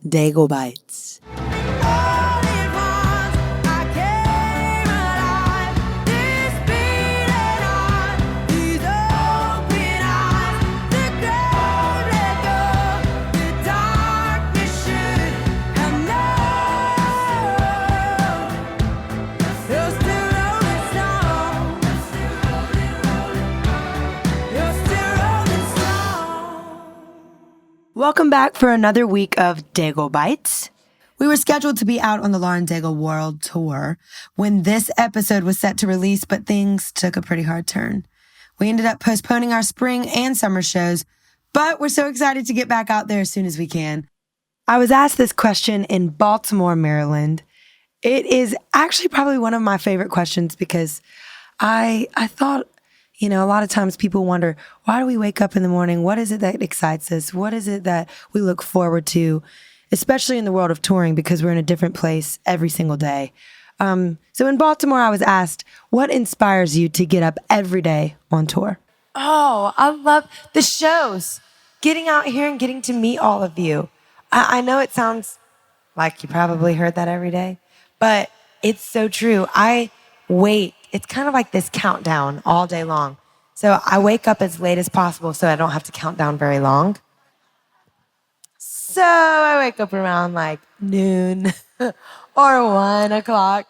Daigle Bites. Welcome back for another week of Daigle Bites. We were scheduled to be out on the Lauren Daigle World Tour when this episode was set to release, but things took a pretty hard turn. We ended up postponing our spring and summer shows, but we're so excited to get back out there as soon as we can. I was asked this question in Baltimore, Maryland. It is actually probably one of my favorite questions because I thought, a lot of times people wonder, why do we wake up in the morning? What is it that excites us? What is it that we look forward to, especially in the world of touring, because we're in a different place every single day. So in Baltimore, I was asked, what inspires you to get up every day on tour? Oh, I love the shows. Getting out here and getting to meet all of you. I know it sounds like you probably heard that every day, but it's so true. I wait. It's kind of like this countdown all day long. So I wake up as late as possible so I don't have to count down very long. So I wake up around like noon or 1 o'clock.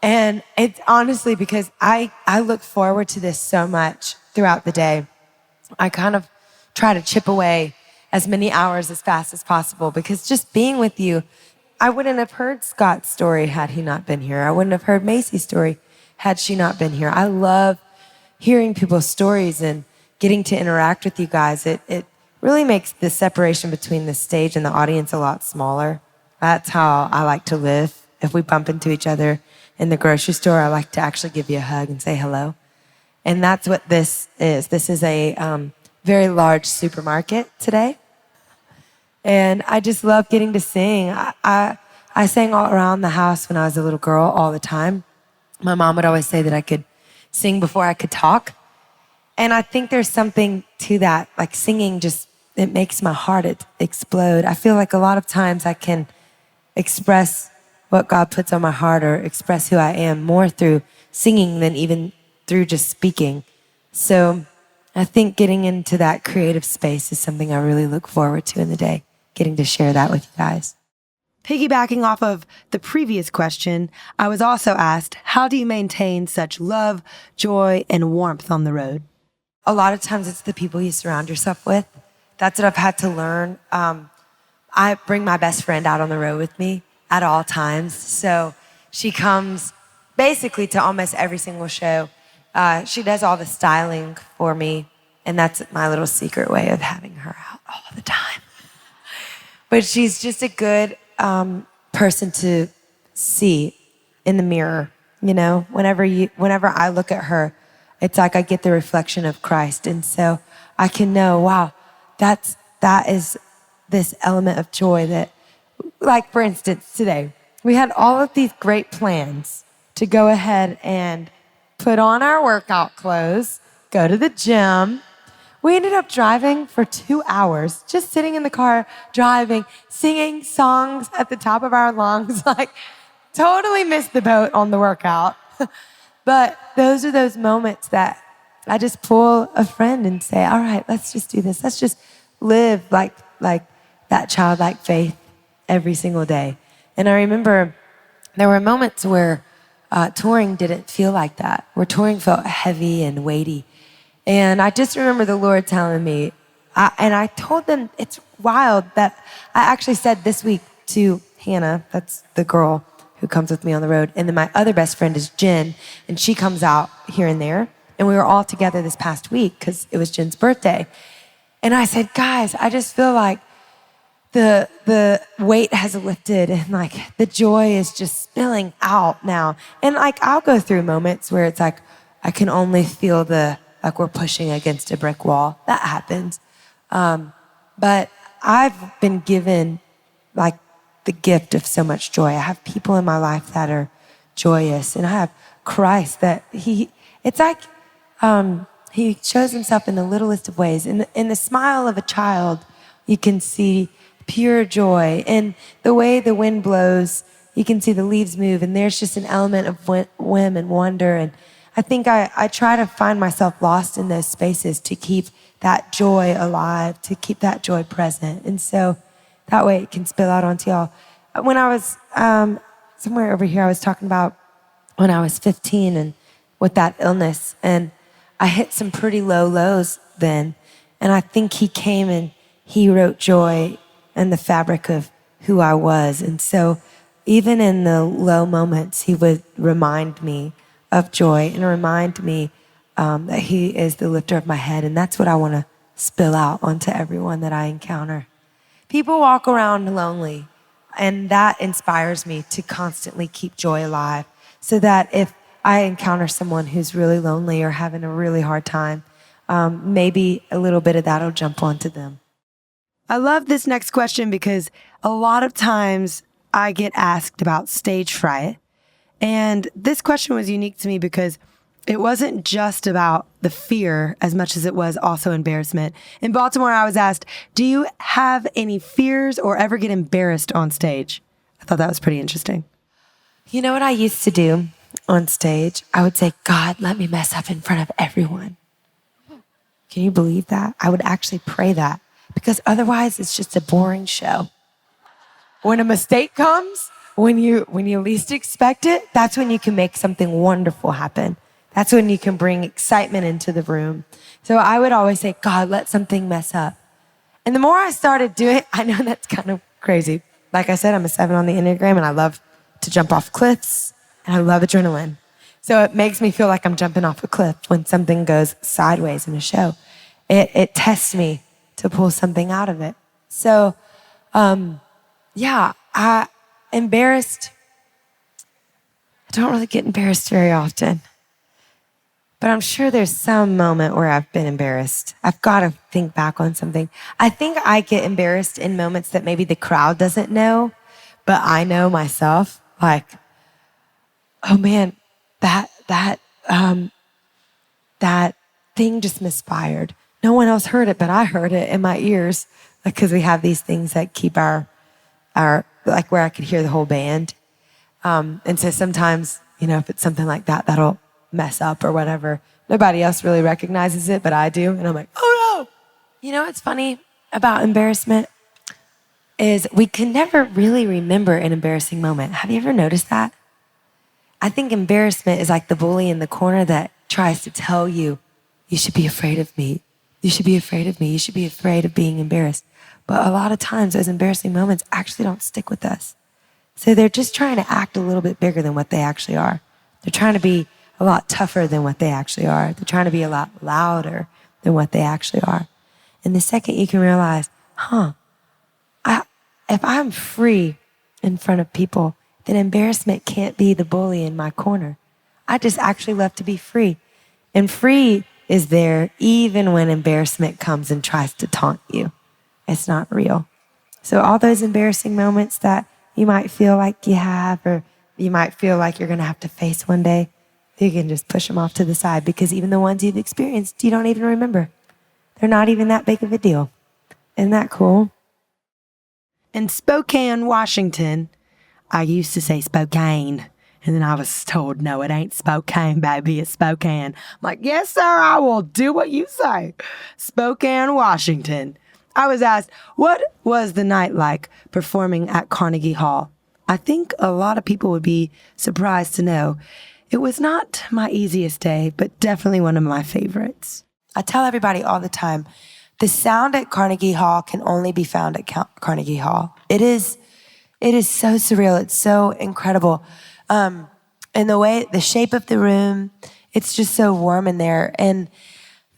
And it's honestly because I look forward to this so much throughout the day. I kind of try to chip away as many hours as fast as possible because just being with you, I wouldn't have heard Scott's story had he not been here. I wouldn't have heard Macy's story had she not been here. I love hearing people's stories and getting to interact with you guys. It really makes the separation between the stage and the audience a lot smaller. That's how I like to live. If we bump into each other in the grocery store, I like to actually give you a hug and say hello. And that's what this is. This is a very large supermarket today. And I just love getting to sing. I sang all around the house when I was a little girl all the time. My mom would always say that I could sing before I could talk. And I think there's something to that, like singing just, it makes my heart explode. I feel like a lot of times I can express what God puts on my heart or express who I am more through singing than even through just speaking. So I think getting into that creative space is something I really look forward to in the day, getting to share that with you guys. Piggybacking off of the previous question, I was also asked, how do you maintain such love, joy, and warmth on the road? A lot of times it's the people you surround yourself with. That's what I've had to learn. I bring my best friend out on the road with me at all times. So she comes basically to almost every single show. She does all the styling for me, and that's my little secret way of having her out all the time. But she's just a good person to see in the mirror. Whenever I look at her, it's like I get the reflection of Christ. And so I can know, wow, that is this element of joy that, like for instance, today, we had all of these great plans to go ahead and put on our workout clothes, go to the gym. We ended up driving for 2 hours, just sitting in the car, driving, singing songs at the top of our lungs, like totally missed the boat on the workout. But those are those moments that I just pull a friend and say, all right, let's just do this. Let's just live like that childlike faith every single day. And I remember there were moments where touring didn't feel like that, where touring felt heavy and weighty. And I just remember the Lord telling me, and I told them, it's wild that I actually said this week to Hannah, that's the girl who comes with me on the road, and then my other best friend is Jen, and she comes out here and there, and we were all together this past week because it was Jen's birthday. And I said, guys, I just feel like the weight has lifted and like the joy is just spilling out now. And like I'll go through moments where it's like I can only feel like we're pushing against a brick wall. That happens. But I've been given like the gift of so much joy. I have people in my life that are joyous, and I have Christ that it's like he shows himself in the littlest of ways. In the smile of a child, you can see pure joy. And the way the wind blows, you can see the leaves move, and there's just an element of whim and wonder. And I think I try to find myself lost in those spaces to keep that joy alive, to keep that joy present. And so that way it can spill out onto y'all. When I was somewhere over here, I was talking about when I was 15 and with that illness, and I hit some pretty low lows then. And I think he came and he wrote joy in the fabric of who I was. And so even in the low moments, he would remind me of joy and remind me that he is the lifter of my head. And that's what I want to spill out onto everyone that I encounter. People walk around lonely, and that inspires me to constantly keep joy alive, so that if I encounter someone who's really lonely or having a really hard time, maybe a little bit of that will jump onto them. I love this next question because a lot of times I get asked about stage fright. And this question was unique to me because it wasn't just about the fear as much as it was also embarrassment. In Baltimore, I was asked, do you have any fears or ever get embarrassed on stage? I thought that was pretty interesting. You know what I used to do on stage? I would say, God, let me mess up in front of everyone. Can you believe that? I would actually pray that, because otherwise it's just a boring show. When a mistake comes, when you least expect it, that's when you can make something wonderful happen. That's when you can bring excitement into the room. So I would always say, God, let something mess up. And the more I started doing it, I know that's kind of crazy. Like I said, I'm a 7 on the Enneagram, and I love to jump off cliffs, and I love adrenaline. So it makes me feel like I'm jumping off a cliff when something goes sideways in a show. It tests me to pull something out of it. So, embarrassed. I don't really get embarrassed very often. But I'm sure there's some moment where I've been embarrassed. I've got to think back on something. I think I get embarrassed in moments that maybe the crowd doesn't know, but I know myself. Like, oh man, that thing just misfired. No one else heard it, but I heard it in my ears, because we have these things that keep our like where I could hear the whole band. And so sometimes, if it's something like that, that'll mess up or whatever. Nobody else really recognizes it, but I do. And I'm like, oh no. What's funny about embarrassment is we can never really remember an embarrassing moment. Have you ever noticed that? I think embarrassment is like the bully in the corner that tries to tell you, you should be afraid of me. You should be afraid of me. You should be afraid of being embarrassed. But a lot of times those embarrassing moments actually don't stick with us. So they're just trying to act a little bit bigger than what they actually are. They're trying to be a lot tougher than what they actually are. They're trying to be a lot louder than what they actually are. And the second you can realize, if I'm free in front of people, then embarrassment can't be the bully in my corner. I just actually love to be free. And free is there even when embarrassment comes and tries to taunt you. It's not real. So all those embarrassing moments that you might feel like you have, or you might feel like you're going to have to face one day, you can just push them off to the side, because even the ones you've experienced, you don't even remember. They're not even that big of a deal. Isn't that cool? In Spokane, Washington, I used to say Spokane, and then I was told, no, it ain't Spokane, baby, it's Spokane. I'm like, yes, sir, I will do what you say. Spokane, Washington. I was asked, what was the night like performing at Carnegie Hall? I think a lot of people would be surprised to know it was not my easiest day, but definitely one of my favorites. I tell everybody all the time, the sound at Carnegie Hall can only be found at Carnegie Hall. It is so surreal. It's so incredible. And the shape of the room, it's just so warm in there. And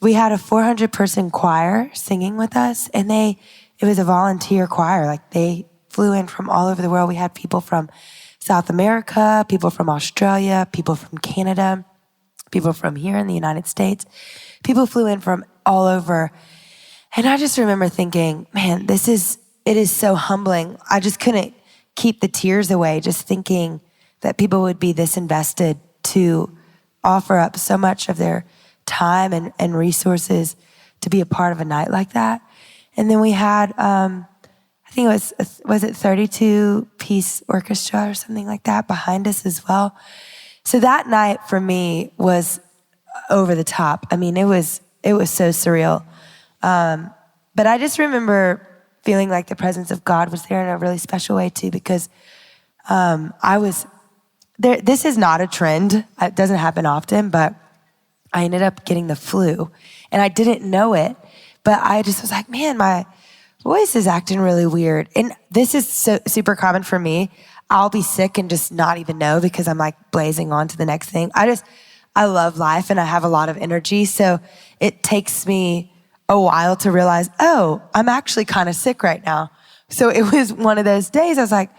we had a 400-person choir singing with us, and it was a volunteer choir. Like, they flew in from all over the world. We had people from South America, people from Australia, people from Canada, people from here in the United States. People flew in from all over. And I just remember thinking, man, it is so humbling. I just couldn't keep the tears away, just thinking that people would be this invested to offer up so much of their time and resources to be a part of a night like that. And then we had, I think was it 32-piece orchestra or something like that behind us as well. So that night for me was over the top. I mean, it was so surreal. But I just remember feeling like the presence of God was there in a really special way too, because I was there. This is not a trend. It doesn't happen often, but I ended up getting the flu and I didn't know it, but I just was like, man, my voice is acting really weird. And this is super common for me. I'll be sick and just not even know because I'm like blazing on to the next thing. I love life and I have a lot of energy. So it takes me a while to realize, oh, I'm actually kind of sick right now. So it was one of those days I was like,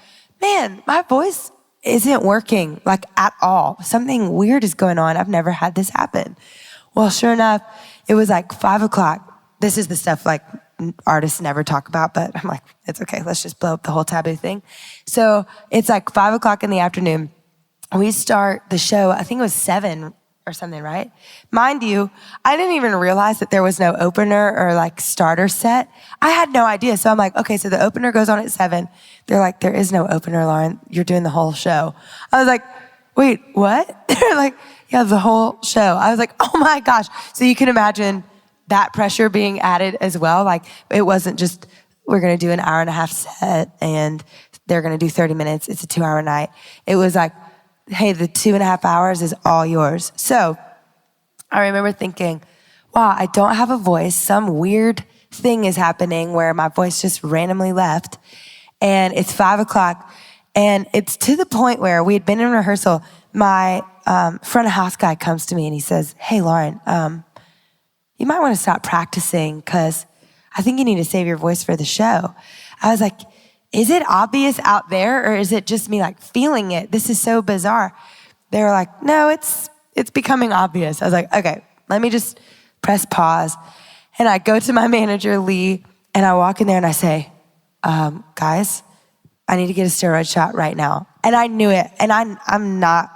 man, my voice isn't working like at all. Something weird is going on. I've never had this happen. Well, sure enough, it was like 5:00. This is the stuff like artists never talk about, but I'm like, it's okay. Let's just blow up the whole taboo thing. So it's like 5:00 in the afternoon. We start the show, I think it was 7 or something, right? Mind you, I didn't even realize that there was no opener or like starter set. I had no idea. So I'm like, okay, so the opener goes on at 7. They're like, there is no opener, Lauren. You're doing the whole show. I was like, wait, what? They're like, yeah, the whole show. I was like, oh my gosh. So you can imagine that pressure being added as well. Like it wasn't just, we're going to do an hour-and-a-half set and they're going to do 30 minutes. It's a 2-hour night. It was like, hey, the 2.5 hours is all yours. So I remember thinking, wow, I don't have a voice. Some weird thing is happening where my voice just randomly left. And it's 5:00. And it's to the point where we had been in rehearsal. My front of house guy comes to me and he says, hey, Lauren, you might want to stop practicing because I think you need to save your voice for the show. I was like, is it obvious out there or is it just me like feeling it? This is so bizarre. They were like, no, it's becoming obvious. I was like, okay, let me just press pause. And I go to my manager, Lee, and I walk in there and I say, guys, I need to get a steroid shot right now. And I knew it. And I'm not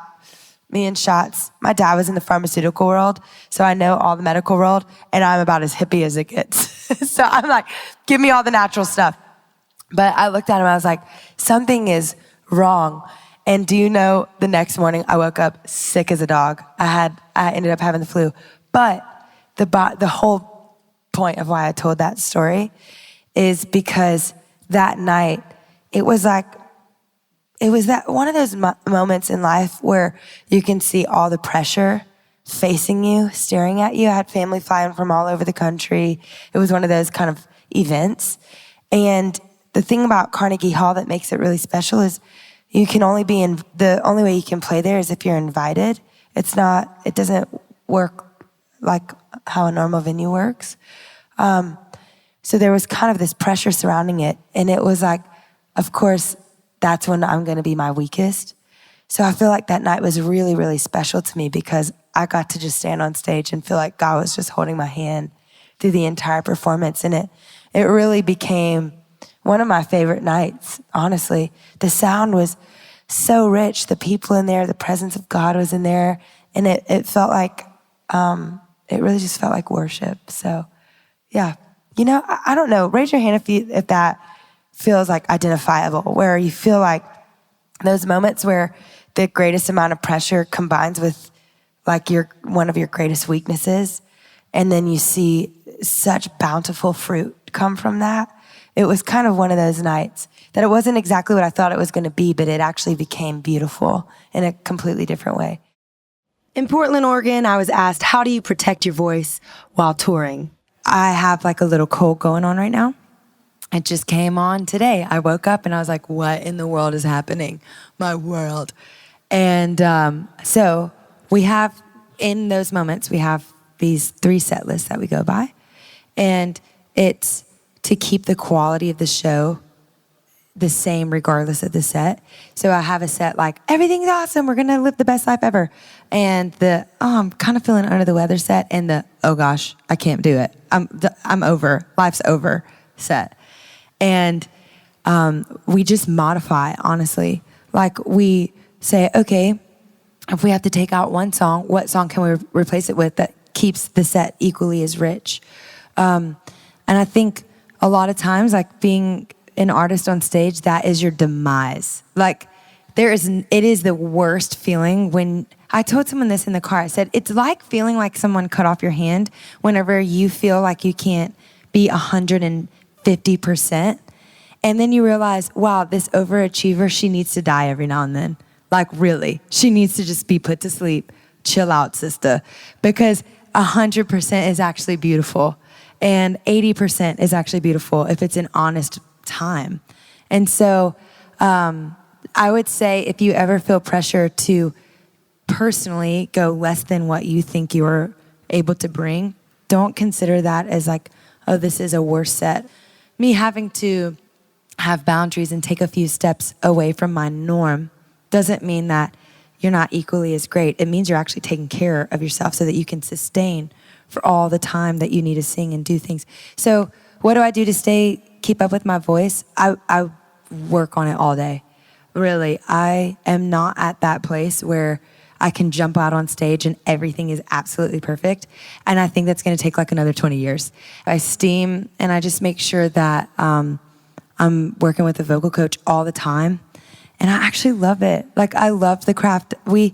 me and shots. My dad was in the pharmaceutical world, so I know all the medical world, and I'm about as hippie as it gets. So I'm like, give me all the natural stuff. But I looked at him, I was like, something is wrong. And do you know, the next morning I woke up sick as a dog. I ended up having the flu. But the whole point of why I told that story is because that night, it was that one of those moments in life where you can see all the pressure facing you, staring at you. I had family flying from all over the country. It was one of those kind of events. And the thing about Carnegie Hall that makes it really special is you can only the only way you can play there is if you're invited. It doesn't work like how a normal venue works. So there was kind of this pressure surrounding it. And it was like, of course, that's when I'm going to be my weakest. So I feel like that night was really, really special to me because I got to just stand on stage and feel like God was just holding my hand through the entire performance. And it really became one of my favorite nights, honestly. The sound was so rich. The people in there, the presence of God was in there. And it felt like, it really just felt like worship. So yeah, I don't know. Raise your hand if that feels like identifiable, where you feel like those moments where the greatest amount of pressure combines with like one of your greatest weaknesses. And then you see such bountiful fruit come from that. It was kind of one of those nights that it wasn't exactly what I thought it was going to be, but it actually became beautiful in a completely different way. In Portland, Oregon, I was asked, how do you protect your voice while touring? I have like a little cold going on right now. It just came on today. I woke up and I was like, what in the world is happening? My world. And so we have, in those moments, we have these 3 set lists that we go by. And it's to keep the quality of the show the same regardless of the set. So I have a set like, everything's awesome, we're gonna live the best life ever. And the, I'm kind of feeling under the weather set, and the, oh gosh, I can't do it. I'm over, life's over set. And we just modify, honestly. Like we say, okay, if we have to take out one song, what song can we replace it with that keeps the set equally as rich? And I think a lot of times, like being an artist on stage, that is your demise. Like, it is the worst feeling when, I told someone this in the car, I said, it's like feeling like someone cut off your hand whenever you feel like you can't be 150%. And then you realize, wow, this overachiever, she needs to die every now and then. Like, really, she needs to just be put to sleep. Chill out, sister. Because 100% is actually beautiful. And 80% is actually beautiful if it's an honest time. And so I would say if you ever feel pressure to personally go less than what you think you're able to bring, don't consider that as like, oh, this is a worse set. Me having to have boundaries and take a few steps away from my norm doesn't mean that you're not equally as great. It means you're actually taking care of yourself so that you can sustain for all the time that you need to sing and do things. So what do I do to keep up with my voice? I work on it all day. Really, I am not at that place where I can jump out on stage and everything is absolutely perfect. And I think that's going to take like another 20 years. I steam and I just make sure that I'm working with a vocal coach all the time. And I actually love it. Like, I love the craft. We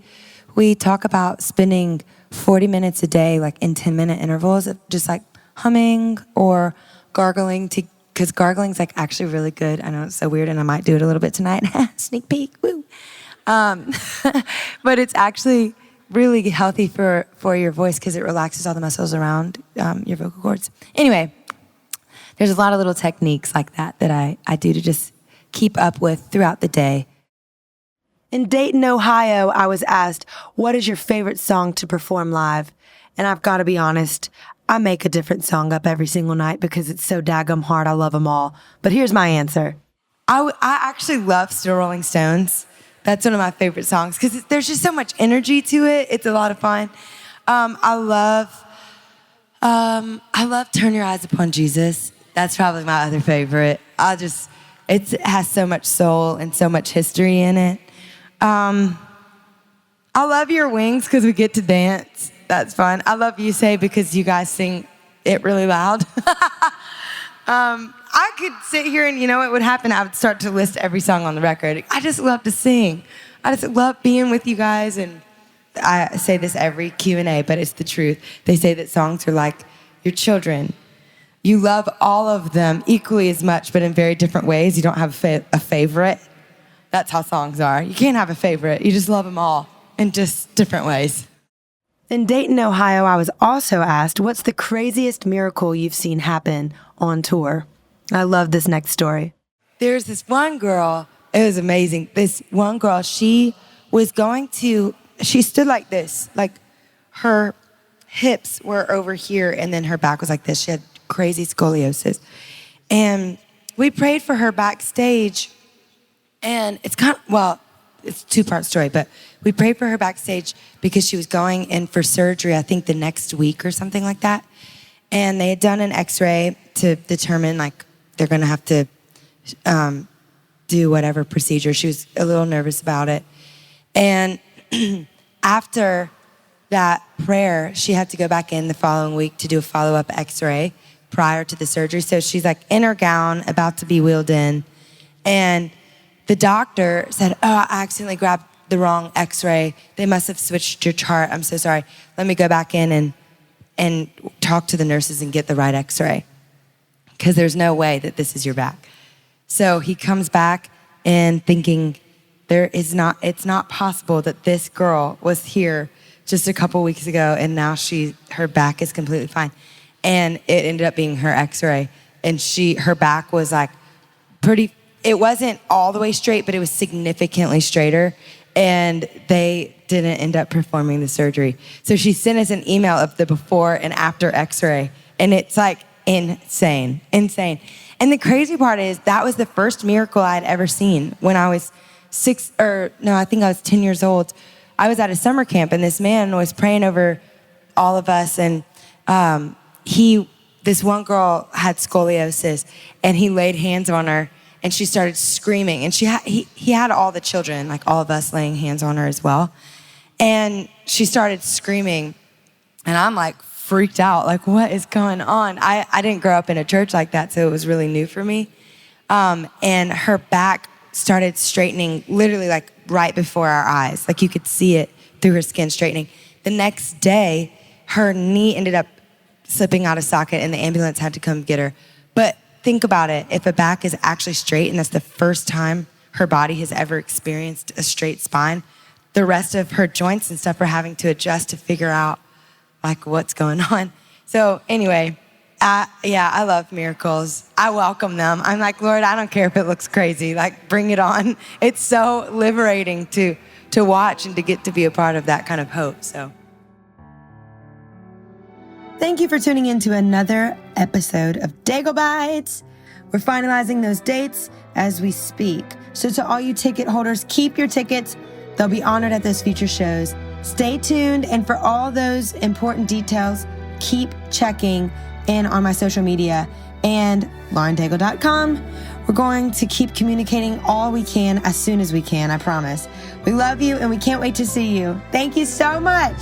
talk about spending 40 minutes a day, like in 10-minute intervals of just like humming or gargling, because gargling's like actually really good. I know it's so weird and I might do it a little bit tonight. Sneak peek, woo. But it's actually really healthy for your voice because it relaxes all the muscles around your vocal cords. Anyway, there's a lot of little techniques like that I do to just keep up with throughout the day. In Dayton, Ohio, I was asked, what is your favorite song to perform live? And I've got to be honest, I make a different song up every single night because it's so daggum hard. I love them all. But here's my answer. I actually love Still Rolling Stones. That's one of my favorite songs because there's just so much energy to it. It's a lot of fun. I love Turn Your Eyes Upon Jesus. That's probably my other favorite. It has so much soul and so much history in it. I love Your Wings because we get to dance. That's fun. I love You Say because you guys sing it really loud. I could sit here and you know what would happen? I would start to list every song on the record. I just love to sing. I just love being with you guys. And I say this every Q&A, but it's the truth. They say that songs are like your children. You love all of them equally as much, but in very different ways. You don't have a favorite. That's how songs are. You can't have a favorite. You just love them all in just different ways. In Dayton, Ohio, I was also asked, what's the craziest miracle you've seen happen on tour? I love this next story. There's this one girl, it was amazing. This one girl, she stood like this, like her hips were over here and then her back was like this. She had crazy scoliosis. And we prayed for her backstage. And it's it's a two-part story, but we prayed for her backstage because she was going in for surgery, I think the next week or something like that. And they had done an x-ray to determine like they're going to have to do whatever procedure. She was a little nervous about it. And after that prayer, she had to go back in the following week to do a follow-up x-ray prior to the surgery. So she's like in her gown, about to be wheeled in. And the doctor said, oh, I accidentally grabbed the wrong x-ray. They must have switched your chart. I'm so sorry. Let me go back in and talk to the nurses and get the right x-ray. Because there's no way that this is your back. So he comes back and thinking it's not possible that this girl was here just a couple weeks ago and now her back is completely fine. And it ended up being her x-ray. And her back was like it wasn't all the way straight, but it was significantly straighter. And they didn't end up performing the surgery. So she sent us an email of the before and after x-ray. And it's like insane. And the crazy part is that was the first miracle I had ever seen when I was I think I was 10 years old. I was at a summer camp and this man was praying over all of us. And this one girl had scoliosis and he laid hands on her and she started screaming. And he had all the children, like all of us laying hands on her as well. And she started screaming and I'm like freaked out, like what is going on? I didn't grow up in a church like that, so it was really new for me. And her back started straightening literally like right before our eyes. Like you could see it through her skin straightening. The next day, her knee ended up slipping out of socket and the ambulance had to come get her. But think about it. If a back is actually straight and that's the first time her body has ever experienced a straight spine, the rest of her joints and stuff are having to adjust to figure out like what's going on. So anyway, I love miracles. I welcome them. I'm like, Lord, I don't care if it looks crazy. Like, bring it on. It's so liberating to watch and to get to be a part of that kind of hope. So thank you for tuning in to another episode of Daigle Bites. We're finalizing those dates as we speak. So to all you ticket holders, keep your tickets. They'll be honored at those future shows. Stay tuned. And for all those important details, keep checking in on my social media and laurendaigle.com. We're going to keep communicating all we can as soon as we can, I promise. We love you and we can't wait to see you. Thank you so much.